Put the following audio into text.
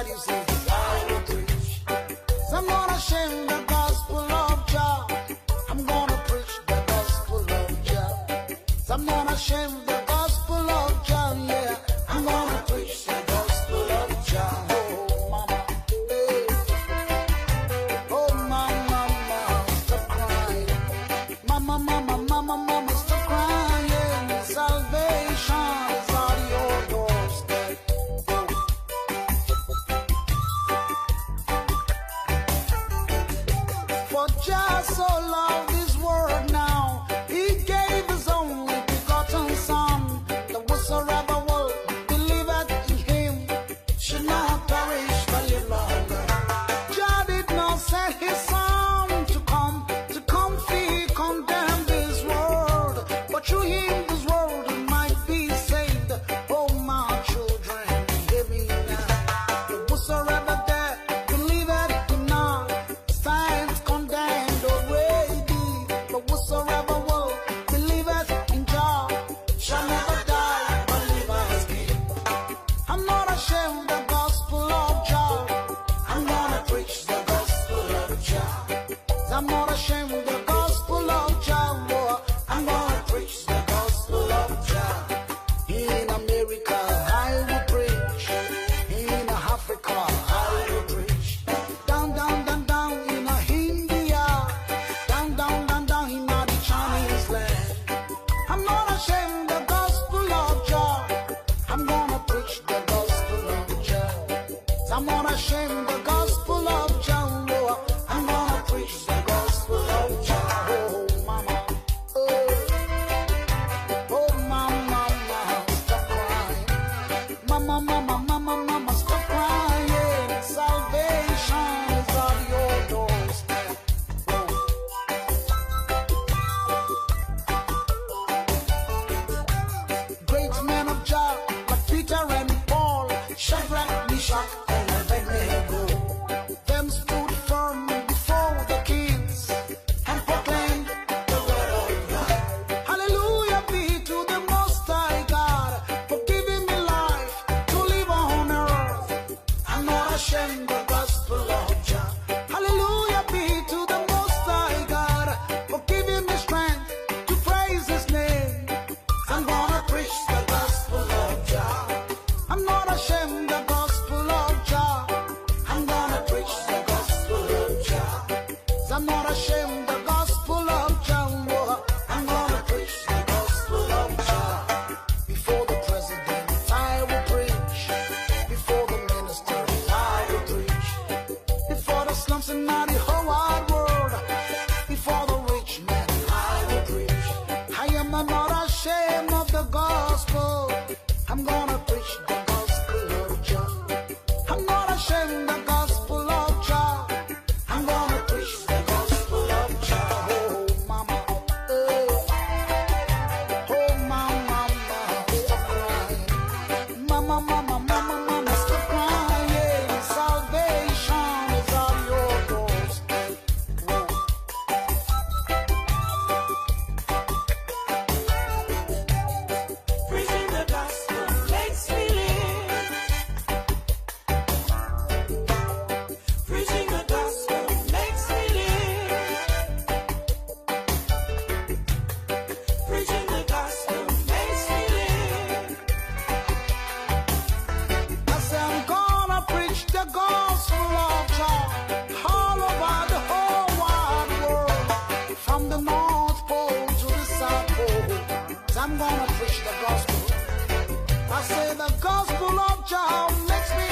God uses, I will preach. So I'm gonna share the gospel of Jah. I'm gonna preach the gospel of Jah. So I'm gonna share the gospel of Jah, yeah. I'm gonna preach the gospel of Jah. Oh, mama, hey. Oh, mama, mama, stop crying. Mama, mama, mama, mama, stop crying. Salvation is on your doorstep. For Jah so loved this world now, He gave His only begotten Son, that whatsoever will believeth in Him should not perish but live long. Jah did not send His Son to come free, condemn this world, but through Him this world might be saved. Oh, my children, hear me now. That whatsoever that believeth in not stands condemned already, but whatsoever will believeth in Jah shall never die but live as king. I'm not ashamed of the gospel of Jah. I'm gonna preach the gospel of Jah. I'm not ashamed of the gospel of Jah, Lord. I'm gonna preach the gospel of Jah. In America, I will preach. In Africa, I will preach. Down, down, down, down in India. Down, down, down, down in the Chinese land. I'm not ashamed of the gospel of Jah. I'm gonna preach the gospel of Jah. I'm not ashamed of the gospel of Jah, Lord. I'm gonna preach the gospel of Jah. Oh, mama. Oh, mama, mama, stop crying. Mama, mama, mama, mama, stop crying. Salvation is on your doorstep. Great men of Jah, like Peter and Paul, Shadrach, Meshach, and Abednego. Them stood firm before the kings and proclaimed the word of God. Hallelujah be to the Most High God for giving me life to live on earth. I'm not ashamed of the gospel of Jah. Hallelujah be to the Most High God for giving me strength to praise His name. I'm gonna preach the gospel of Jah. I'm not ashamed of the gospel of Jah. I'm gonna preach the gospel of Jah. I'm not ashamed of the gospel of Jah. Lord. I'm gonna preach the gospel of Jah. Before the president, I will preach. Before the minister, I will preach. Before the slums in the whole wide world, before the rich man, I will preach. I am not ashamed of the gospel. I'm gonna preach the gospel of Jah. I'm not ashamed of the gospel of Jah. I'm gonna preach the gospel of Jah. Oh, mama, oh, mama, mama, stop crying. Mama, mama, mama, mama, stop crying. Salvation is on your doorstep. Whoa. Preaching the gospel makes me live. Preaching the gospel makes me live. Preaching the gospel makes me live. I say I'm gonna preach the gospel of Jah all over the whole wide world, from the North Pole to the South Pole. So I'm gonna preach the gospel. I say the gospel of Jah makes me